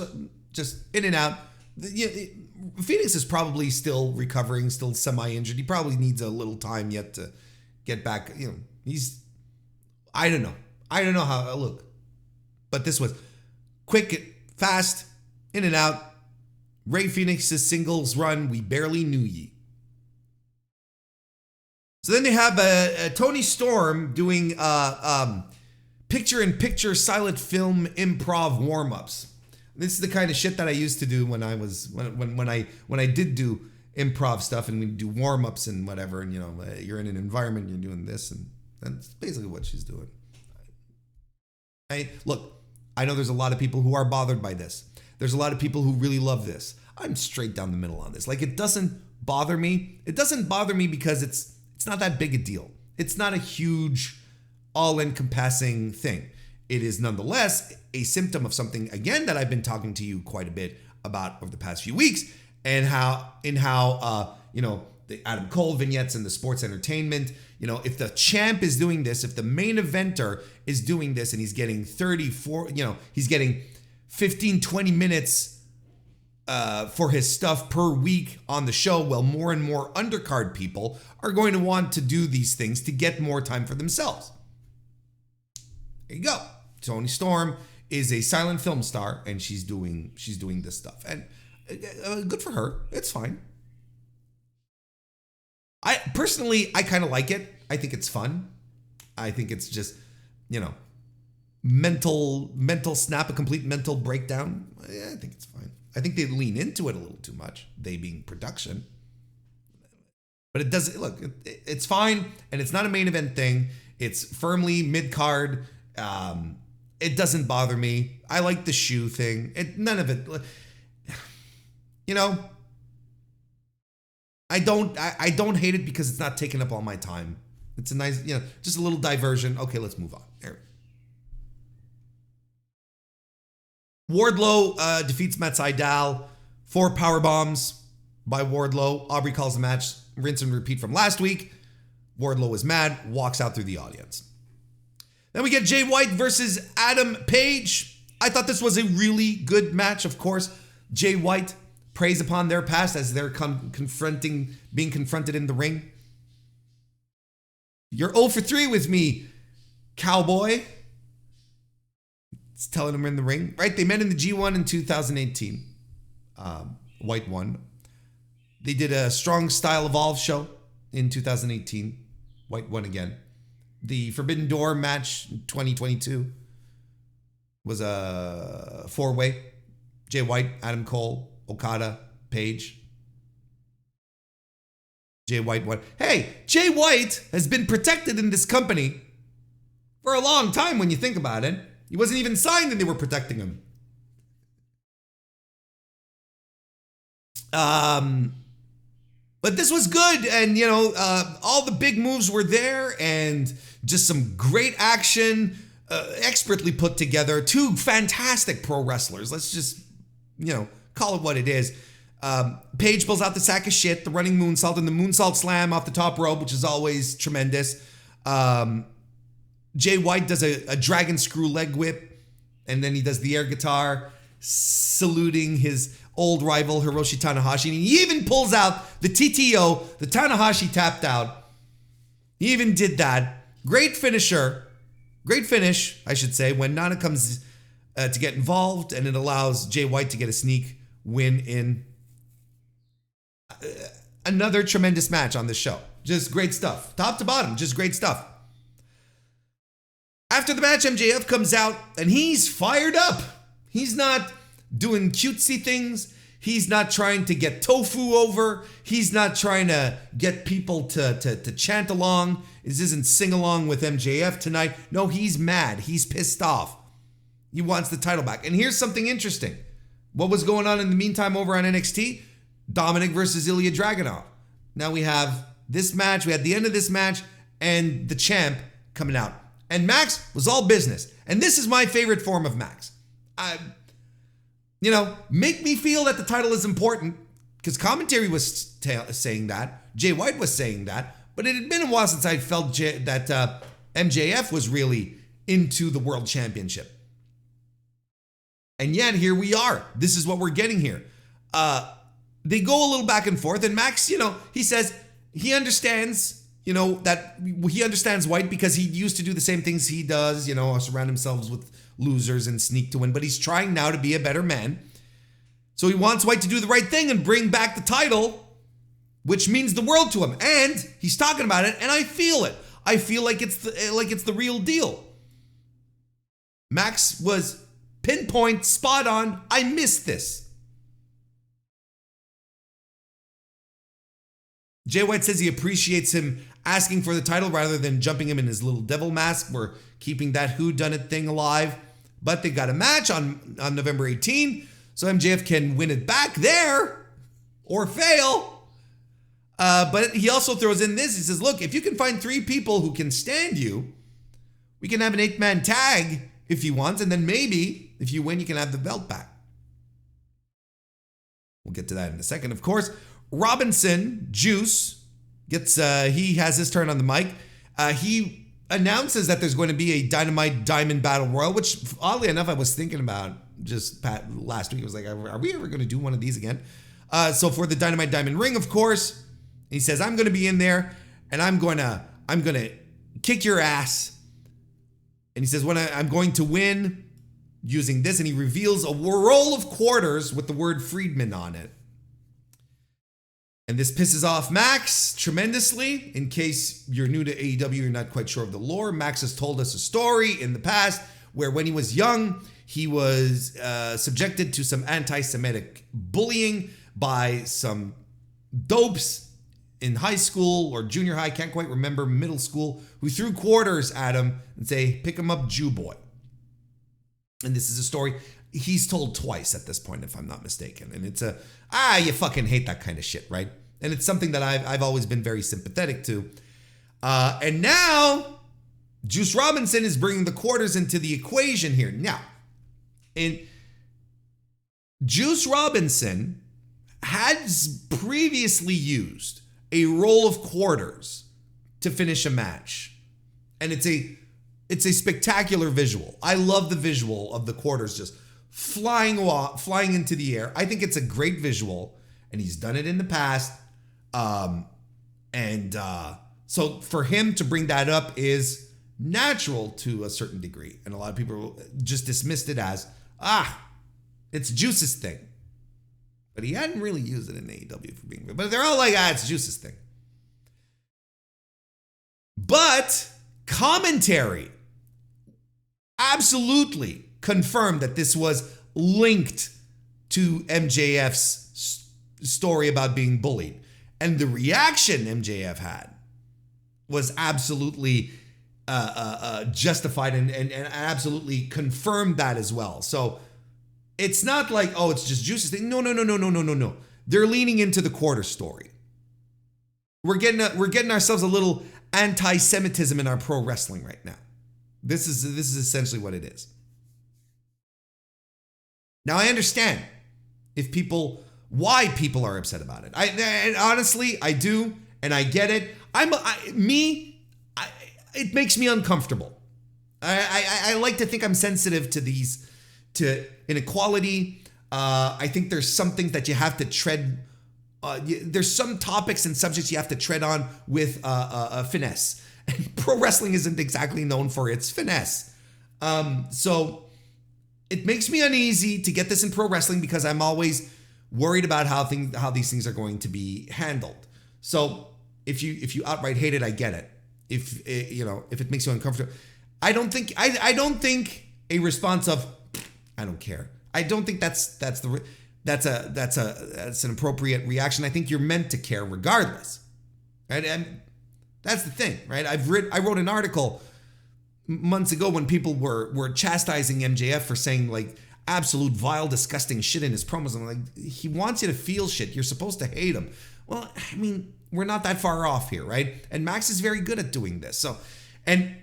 just in and out. Phoenix is probably still recovering, still semi-injured. He probably needs a little time yet to get back. I don't know how, look. But this was quick, fast, in and out. Rey Fenix's singles run, we barely knew ye. So then they have Tony Storm doing picture-in-picture silent film improv warm-ups. This is the kind of shit that I used to do when I did do improv stuff and we do warm-ups and whatever, and you're in an environment, you're doing this, and that's basically what she's doing. I know there's a lot of people who are bothered by this. There's a lot of people who really love this. I'm straight down the middle on this. It doesn't bother me. It doesn't bother me because it's not that big a deal. It's not a huge, all-encompassing thing. It is nonetheless a symptom of something, again, that I've been talking to you quite a bit about over the past few weeks, and how the Adam Cole vignettes and the sports entertainment, if the champ is doing this, if the main eventer is doing this and he's getting 34, he's getting 15, 20 minutes for his stuff per week on the show, well, more and more undercard people are going to want to do these things to get more time for themselves. There you go. Toni Storm is a silent film star, and she's doing this stuff, and good for her. It's fine. I kind of like it. I think it's fun. I think it's just, mental snap, a complete mental breakdown. I think it's fine. I think they lean into it a little too much, they being production. But it does, look, it's fine, and it's not a main event thing. It's firmly mid-card. It doesn't bother me. I like the shoe thing. None of it, I don't hate it because it's not taking up all my time. It's a nice, just a little diversion. Okay, let's move on. There. Wardlow defeats Matt Sydal. 4 power bombs by Wardlow. Aubrey calls the match rinse and repeat from last week. Wardlow is mad, walks out through the audience. Then we get Jay White versus Adam Page. I thought this was a really good match. Of course, Jay White preys upon their past as they're being confronted in the ring. You're 0 for 3 with me, cowboy. It's telling him in the ring, right? They met in the G1 in 2018. White won. They did a Strong Style Evolve show in 2018. White won again. The Forbidden Door match in 2022 was a 4-way. Jay White, Adam Cole, Okada, Page. Jay White won. Hey, Jay White has been protected in this company for a long time when you think about it. He wasn't even signed and they were protecting him. But this was good, and all the big moves were there, and just some great action, expertly put together. 2 fantastic pro wrestlers. Let's just, call it what it is. Paige pulls out the sack of shit, the running moonsault, and the moonsault slam off the top rope, which is always tremendous. Jay White does a dragon screw leg whip, and then he does the air guitar, saluting his old rival Hiroshi Tanahashi. And he even pulls out the TTO, the Tanahashi tapped out. He even did that. Great finisher. Great finish, I should say, when Nana comes to get involved, and it allows Jay White to get a sneak win in another tremendous match on this show. Just great stuff. Top to bottom, just great stuff. After the match, MJF comes out, and he's fired up. He's not doing cutesy things. He's not trying to get tofu over. He's not trying to get people to chant along. This isn't sing along with MJF tonight. No, he's mad. He's pissed off. He wants the title back. And here's something interesting. What was going on in the meantime over on NXT? Dominic versus Ilya Dragunov. Now we have this match. We had the end of this match and the champ coming out. And Max was all business. And this is my favorite form of Max. Make me feel that the title is important, because commentary was saying that. Jay White was saying that. But it had been a while since I felt that MJF was really into the world championship. And yet here we are. This is what we're getting here. They go a little back and forth. And Max, he says he understands, that he understands White because he used to do the same things he does, surround himself with losers and sneak to win, but he's trying now to be a better man. So he wants White to do the right thing and bring back the title, which means the world to him. And he's talking about it, and I feel it. I feel like it's the real deal. Max was pinpoint, spot on. I missed this. Jay White says he appreciates him asking for the title rather than jumping him in his little devil mask. We're keeping that whodunit thing alive. But they got a match on November 18, so MJF can win it back there or fail. But he also throws in this. He says, look, if you can find 3 people who can stand you, we can have an 8-man tag if you want, and then maybe if you win, you can have the belt back. We'll get to that in a second. Of course, Robinson, Juice, he has his turn on the mic. He announces that there's going to be a Dynamite Diamond Battle Royal, which oddly enough, I was thinking about just last week. I was like, are we ever going to do one of these again? So for the Dynamite Diamond Ring, of course, he says, I'm going to be in there and I'm going to kick your ass. And he says, when I'm going to win using this, and he reveals a roll of quarters with the word Friedman on it. And this pisses off Max tremendously. In case you're new to AEW, you're not quite sure of the lore, Max has told us a story in the past where when he was young, he was subjected to some anti-Semitic bullying by some dopes in high school or junior high, can't quite remember, middle school, who threw quarters at him and say, pick him up, Jew boy. And this is a story he's told twice at this point, if I'm not mistaken. And it's you fucking hate that kind of shit, right? And it's something that I've always been very sympathetic to. And now, Juice Robinson is bringing the quarters into the equation here. Now, Juice Robinson has previously used a roll of quarters to finish a match. And it's a spectacular visual. I love the visual of the quarters just flying into the air. I think it's a great visual, and he's done it in the past. So for him to bring that up is natural to a certain degree. And a lot of people just dismissed it as, it's Juice's thing. But he hadn't really used it in AEW for being, but they're all like, it's Juice's thing. But commentary absolutely confirmed that this was linked to MJF's story about being bullied. And the reaction MJF had was absolutely justified and absolutely confirmed that as well. So it's not like, it's just Juice's thing. No. They're leaning into the quarter story. We're getting ourselves a little anti-Semitism in our pro wrestling right now. This is essentially what it is. Now I understand why people are upset about it. And honestly, I do, and I get it. It makes me uncomfortable. I like to think I'm sensitive to inequality. I think there's some things that you have to tread. There's some topics and subjects you have to tread on with finesse. And pro wrestling isn't exactly known for its finesse. So it makes me uneasy to get this in pro wrestling because I'm always worried about how these things are going to be handled. So if you outright hate it, I get it. If it makes you uncomfortable, I don't think a response of I don't care. I don't think that's an appropriate reaction. I think you're meant to care regardless, right? And that's the thing, right? I wrote an article months ago when people were chastising MJF for saying like absolute vile, disgusting shit in his promos. I'm like, he wants you to feel shit. You're supposed to hate him. Well, I mean, we're not that far off here, right? And Max is very good at doing this. So, and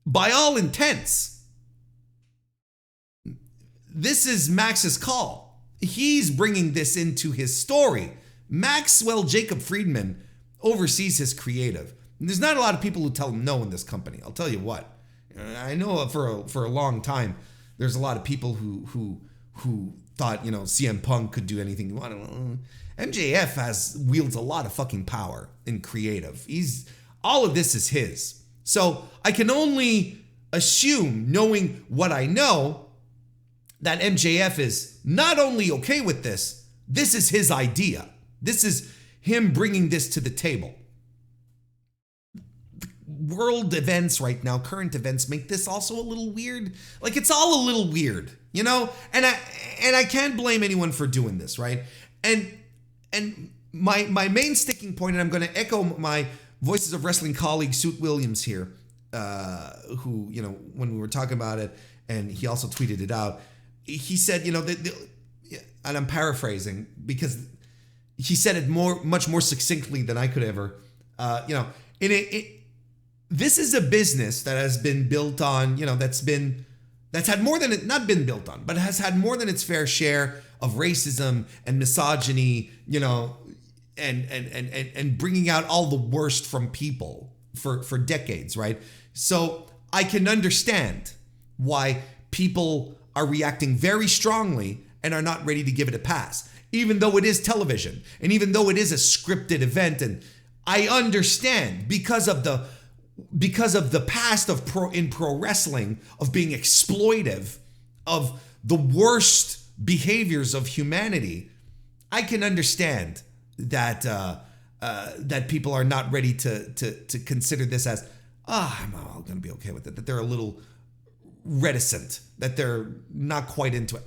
by all intents, this is Max's call. He's bringing this into his story. Maxwell Jacob Friedman oversees his creative. And there's not a lot of people who tell him no in this company. I'll tell you what. I know for a long time, there's a lot of people who thought, CM Punk could do anything he wanted. MJF wields a lot of fucking power in creative. All of this is his. So I can only assume, knowing what I know, that MJF is not only okay with this is his idea. This is him bringing this to the table. World events right now, current events, make this also a little weird. Like, it's all a little weird, And I can't blame anyone for doing this, right? And my main sticking point, and I'm going to echo my Voices of Wrestling colleague Suit Williams here, who, when we were talking about it, and he also tweeted it out, he said, and I'm paraphrasing because he said it much more succinctly than I could ever, this is a business that has been built on, that's had more than not been built on, but has had more than its fair share of racism and misogyny, and bringing out all the worst from people for decades, right? So I can understand why people are reacting very strongly and are not ready to give it a pass, even though it is television and even though it is a scripted event. And I understand because of the past of pro wrestling, of being exploitive, of the worst behaviors of humanity. I can understand that that people are not ready to consider this as, I'm all going to be okay with it. That they're a little reticent, that they're not quite into it.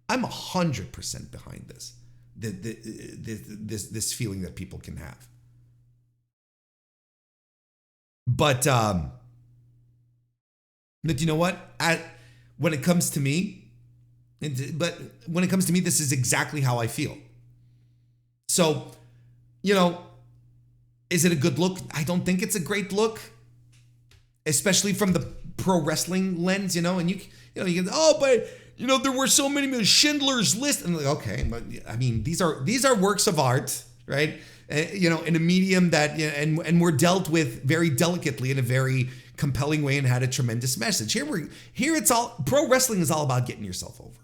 I'm 100% behind this. This feeling that people can have. But you know what? When it comes to me, this is exactly how I feel. So, is it a good look? I don't think it's a great look, especially from the pro wrestling lens, and you can, but there were so many Schindler's List, and like, okay, but I mean, these are works of art, right? In a medium that, and were dealt with very delicately in a very compelling way and had a tremendous message. Here it's all, pro wrestling is all about getting yourself over,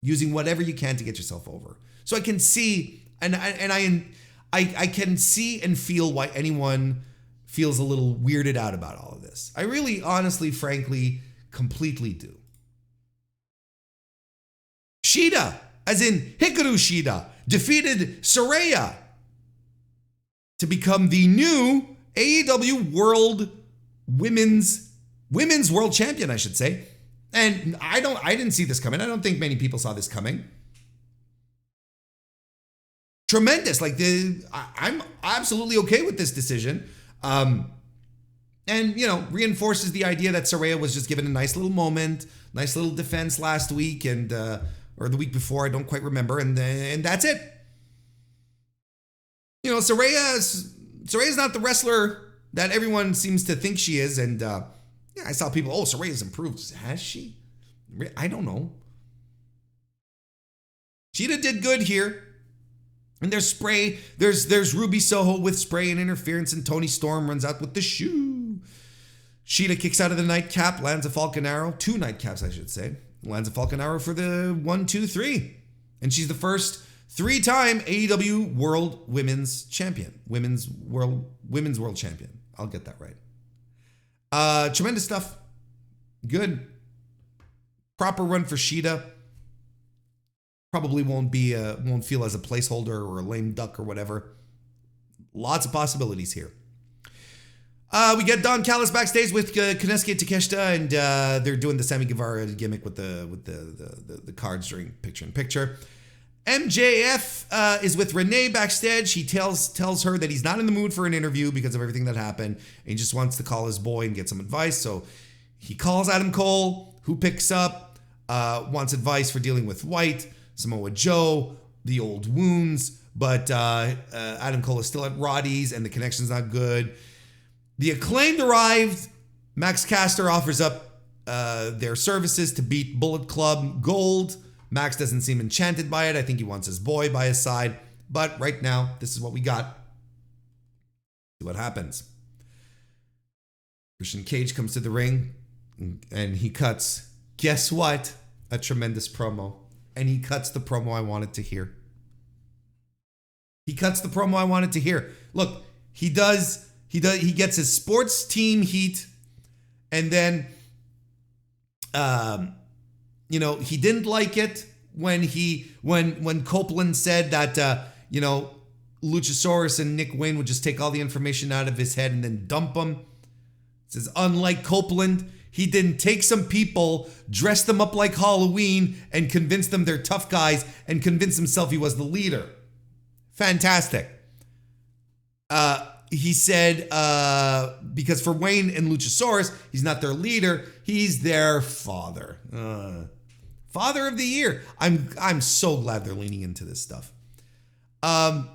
using whatever you can to get yourself over. So I can see, and I can see and feel why anyone feels a little weirded out about all of this. I really, honestly, frankly, completely do. Shida, as in Hikaru Shida, defeated Saraya to become the new AEW Women's World Champion, I should say. And I didn't see this coming. I don't think many people saw this coming. Tremendous. Like, I'm absolutely okay with this decision. And, reinforces the idea that Saraya was just given a nice little moment, nice little defense last week and, or the week before, I don't quite remember. And that's it. Saraya's not the wrestler that everyone seems to think she is. And, I saw people, Saraya's improved. Has she? I don't know. Shida did good here. And there's spray. There's Ruby Soho with spray and interference, and Toni Storm runs out with the shoe. Shida kicks out of the nightcap, lands a Falcon Arrow. 2 nightcaps, I should say. Lands a Falcon Arrow for the 1, 2, 3. And she's the first 3-time AEW World Women's Champion. Women's World Champion. I'll get that right. Tremendous stuff. Good. Proper run for Shida. Probably won't feel as a placeholder or a lame duck or whatever. Lots of possibilities here. We get Don Callis backstage with Konosuke Takeshita, and they're doing the Sammy Guevara gimmick with the cards during picture-in-picture. MJF is with Renee backstage. He tells her that he's not in the mood for an interview because of everything that happened. And he just wants to call his boy and get some advice. So he calls Adam Cole, who picks up, wants advice for dealing with White, Samoa Joe, the old wounds. But Adam Cole is still at Roddy's and the connection's not good. The Acclaimed arrived. Max Caster offers up their services to beat Bullet Club Gold. Max doesn't seem enchanted by it. I think he wants his boy by his side. But right now, this is what we got. See what happens. Christian Cage comes to the ring and he cuts, guess what? A tremendous promo. And he cuts the promo I wanted to hear. He cuts the promo I wanted to hear. Look, he gets his sports team heat, and then he didn't like it when Copeland said that Luchasaurus and Nick Wayne would just take all the information out of his head and then dump him. It says, unlike Copeland, he didn't take some people, dress them up like Halloween, and convince them they're tough guys, and convince himself he was the leader. Fantastic. He said, because for Wayne and Luchasaurus, he's not their leader, he's their father. Father of the year. I'm so glad they're leaning into this stuff. And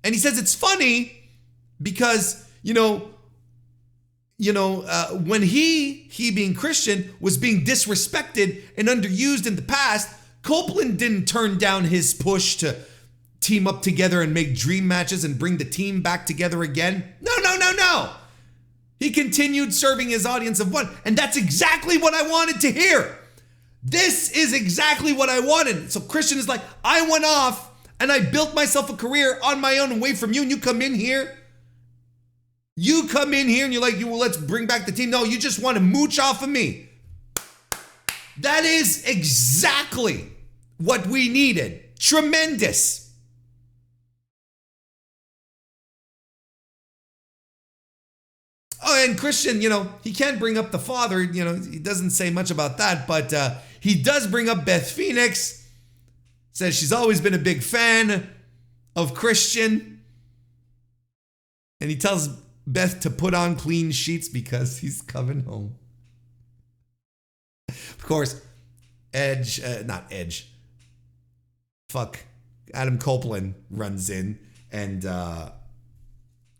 he says it's funny because, when he being Christian was being disrespected and underused in the past, Copeland didn't turn down his push to team up together and make dream matches and bring the team back together again. No. He continued serving his audience of one, and that's exactly what I wanted to hear. This is exactly what I wanted. So Christian is like, I went off and I built myself a career on my own away from you, and you come in here. You come in here and you're like, let's bring back the team. No, you just want to mooch off of me. That is exactly what we needed. Tremendous. Oh, and Christian, he can't bring up the father. He doesn't say much about that, but he does bring up Beth Phoenix. Says she's always been a big fan of Christian. And he tells Beth to put on clean sheets because he's coming home. Of course, Adam Copeland runs in and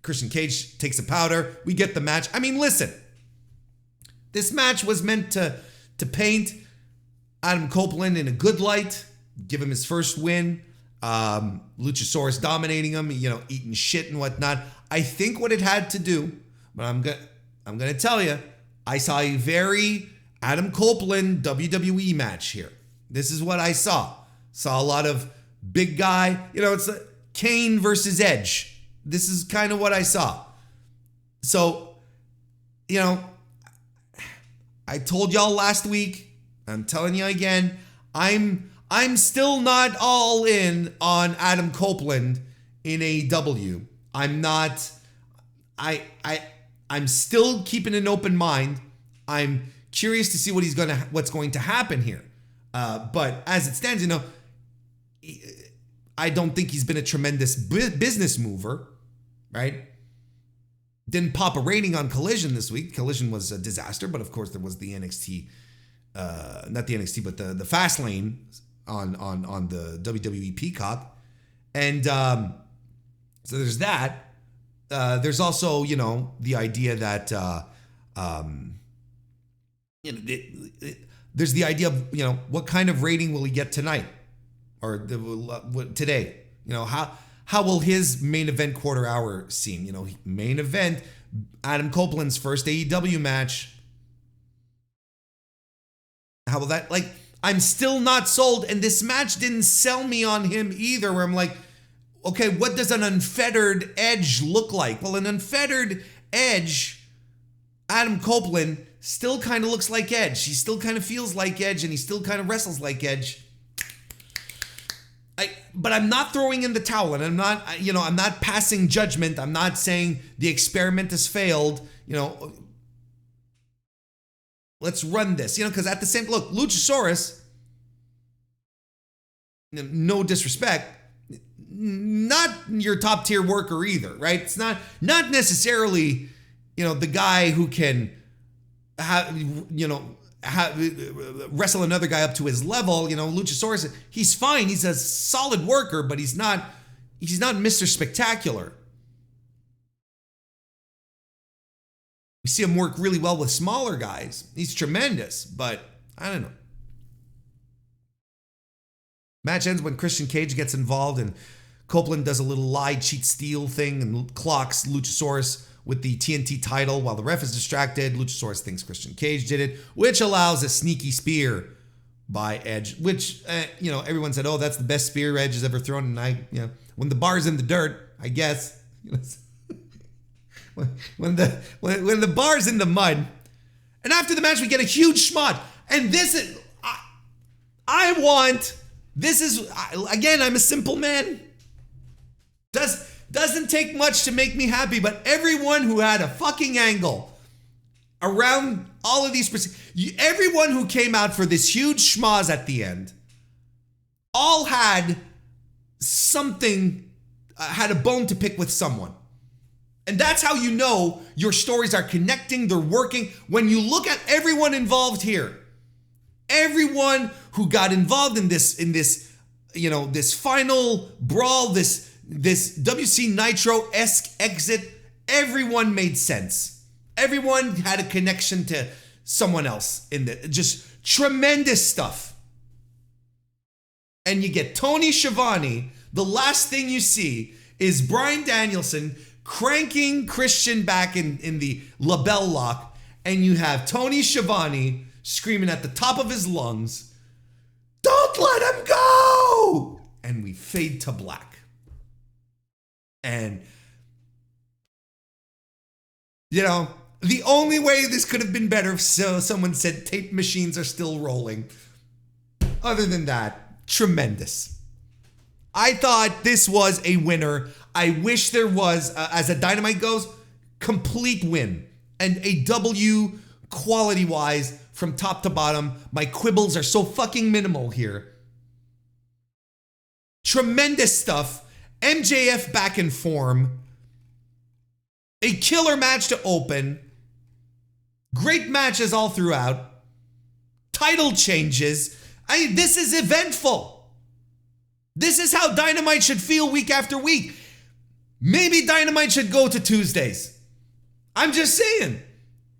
Christian Cage takes a powder. We get the match. I mean, listen. This match was meant to paint Adam Copeland in a good light, give him his first win. Luchasaurus dominating him, eating shit and whatnot. I think what it had to do, but I'm gonna tell you, I saw a very Adam Copeland WWE match here. This is what I saw. Saw a lot of big guy. It's like Kane versus Edge. This is kind of what I saw. So, I told y'all last week, I'm telling you again, I'm still not all in on Adam Copeland in AEW. I'm not. I'm still keeping an open mind. I'm curious to see what's going to happen here. But as it stands, I don't think he's been a tremendous business mover. Right? Didn't pop a rating on Collision this week. Collision was a disaster, but of course there was the NXT, not the NXT, but the Fast Lane on the WWE Peacock, and so there's that. There's also the idea that there's the idea of what kind of rating will he get tonight or today? How will his main event quarter hour seem? Main event, Adam Copeland's first AEW match. How will that, I'm still not sold, and this match didn't sell me on him either, where I'm like, okay, what does an unfettered Edge look like? Well, an unfettered Edge, Adam Copeland, still kind of looks like Edge. He still kind of feels like Edge, and he still kind of wrestles like Edge. But I'm not throwing in the towel, and I'm not passing judgment. I'm not saying the experiment has failed. let's run this, because at the same, look, Luchasaurus, no disrespect, not your top tier worker either, right? It's not necessarily, the guy who can wrestle another guy up to his level. Luchasaurus, he's fine. He's a solid worker, but he's not Mr. Spectacular. We see him work really well with smaller guys. He's tremendous, but I don't know. Match ends when Christian Cage gets involved and Copeland does a little lie, cheat, steal thing and clocks Luchasaurus with the TNT title while the ref is distracted. Luchasaurus thinks Christian Cage did it, which allows a sneaky spear by Edge, which, everyone said, oh, that's the best spear Edge has ever thrown. And when the bar's in the dirt, I guess, when the bar's in the mud. And after the match, we get a huge schmott. And this is, again, I'm a simple man. Doesn't take much to make me happy, but everyone who had a fucking angle around all of these, everyone who came out for this huge schmoz at the end, all had something, had a bone to pick with someone. And that's how you know your stories are connecting, they're working. When you look at everyone involved here, everyone who got involved in this, this final brawl, this WC Nitro-esque exit, everyone made sense. Everyone had a connection to someone else in the, just tremendous stuff. And you get Tony Schiavone. The last thing you see is Bryan Danielson cranking Christian back in the label lock, and you have Tony Schiavone screaming at the top of his lungs, "Don't let him go!" And we fade to black. And, the only way this could have been better if someone said tape machines are still rolling. Other than that, tremendous. I thought this was a winner. I wish there was, as a Dynamite goes, complete win. And a W quality-wise from top to bottom. My quibbles are so fucking minimal here. Tremendous stuff. MJF back in form. A killer match to open. Great matches all throughout. Title changes. This is eventful. This is how Dynamite should feel week after week. Maybe Dynamite should go to Tuesdays. I'm just saying.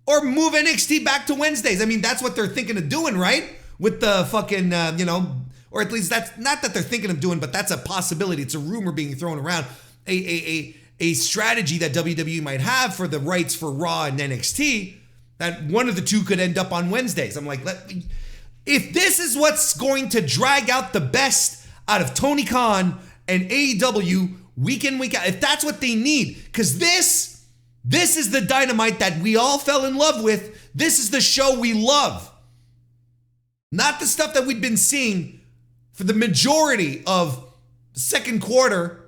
Or move NXT back to Wednesdays. I mean, that's what they're thinking of doing, right? With the fucking, or at least that's not that they're thinking of doing, but that's a possibility. It's a rumor being thrown around. A strategy that WWE might have for the rights for Raw and NXT, that one of the two could end up on Wednesdays. I'm like, if this is what's going to drag out the best out of Tony Khan and AEW week in, week out, if that's what they need, because this is the Dynamite that we all fell in love with. This is the show we love. Not the stuff that we've been seeing for the majority of the second quarter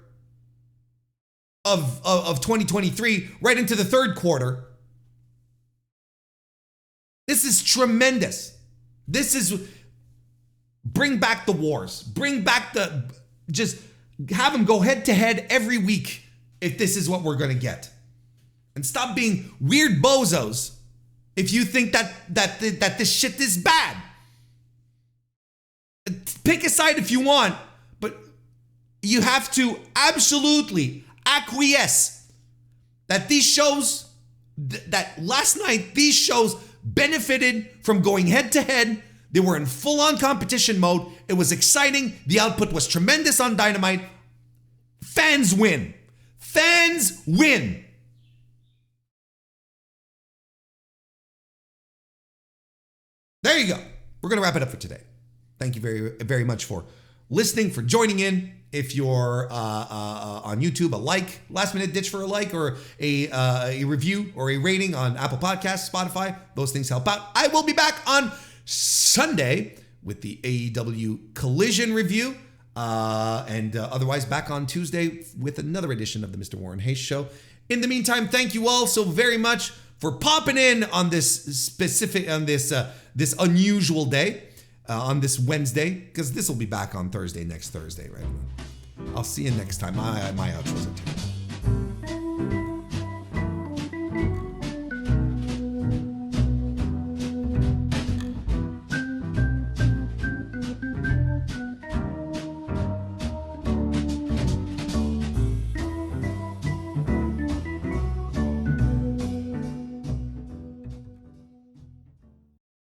of 2023, right into the third quarter. This is tremendous. This is, bring back the wars. Bring back just have them go head to head every week if this is what we're going to get. And stop being weird bozos if you think that this shit is bad. Pick a side if you want, but you have to absolutely acquiesce that these shows, that last night, these shows benefited from going head to head. They were in full-on competition mode. It was exciting. The output was tremendous on Dynamite. Fans win. Fans win. There you go. We're going to wrap it up for today. Thank you very, very much for listening, for joining in. If you're on YouTube, a like, last minute ditch for a like, or a review or a rating on Apple Podcasts, Spotify, those things help out. I will be back on Sunday with the AEW Collision review, and otherwise back on Tuesday with another edition of the Mr. Warren Hayes Show. In the meantime, thank you all so very much for popping in on this this unusual day, on this Wednesday, because this will be back on Thursday, next Thursday, right? I'll see you next time. My outro's a